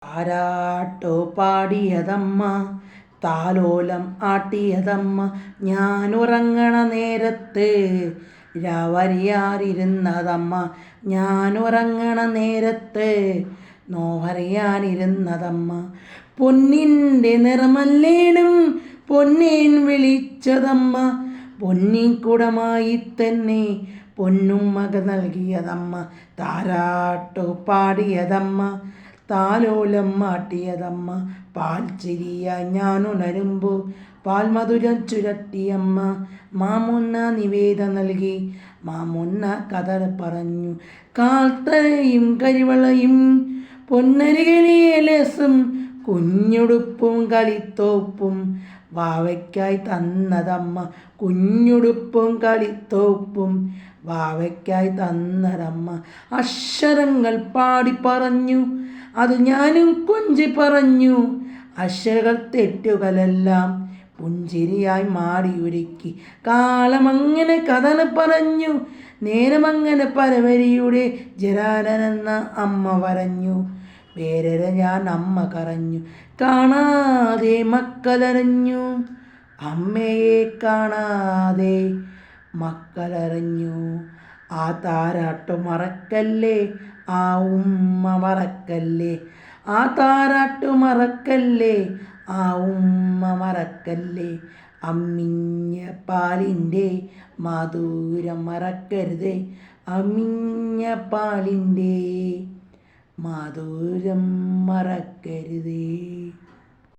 താരാട്ടോ പാടിയതമ്മ, താലോലം ആട്ടിയതമ്മ, ഞാനുറങ്ങണ നേരത്ത് രാവറിയാനിരുന്നതമ്മ, ഞാനുറങ്ങണ നേരത്ത് നോവറിയാനിരുന്നതമ്മ. പൊന്നിൻ്റെ നിറമല്ലേനും പൊന്നേൻ വിളിച്ചതമ്മ, പൊന്നിക്കുടമായി തന്നെ പൊന്നും മക നൽകിയതമ്മ. താരാട്ടു പാടിയതമ്മ, താലോലം ആട്ടിയതമ്മ, പാൽച്ചിരിയായി ഞാനുണരുമ്പോൾ പാൽമധുരം ചുരട്ടിയമ്മ. മാമുന്ന നിവേദന നൽകി, മാമുന്ന കഥ പറഞ്ഞു, കാൽത്തയും കരിവളയും പൊന്നരികലിയലസും കുഞ്ഞുടുപ്പും കളിത്തോപ്പും വാവയ്ക്കായി തന്നതമ്മ, കുഞ്ഞുടുപ്പും കളിത്തോപ്പും വാവയ്ക്കായി തന്നതമ്മ. അക്ഷരങ്ങൾ പാടി പറഞ്ഞു, അത് ഞാനും കൊഞ്ചി പറഞ്ഞു, അക്ഷരങ്ങൾ തെറ്റുകളെല്ലാം പുഞ്ചിരിയായി മാടിയൊരുക്കി. കാലമങ്ങനെ കഥന പറഞ്ഞു, നേരമങ്ങനെ പരവരിയുടെ ജരാനനെന്ന അമ്മ വരഞ്ഞു, വേരര ഞാൻ അമ്മ കരഞ്ഞു, കാണാതെ മക്കളരഞ്ഞു, അമ്മയെ കാണാതെ മക്കളറിഞ്ഞു. ആ താരാട്ടു മറക്കല്ലേ, ആ ഉമ്മ മറക്കല്ലേ, ആ താരാട്ടു മറക്കല്ലേ, ആ ഉമ്മ മറക്കല്ലേ. അമ്മിഞ്ഞ പാലിൻ്റെ മധുരം മറക്കരുതേ, അമ്മിഞ്ഞ പാലിൻ്റെ മധുരം മറക്കരുതേ.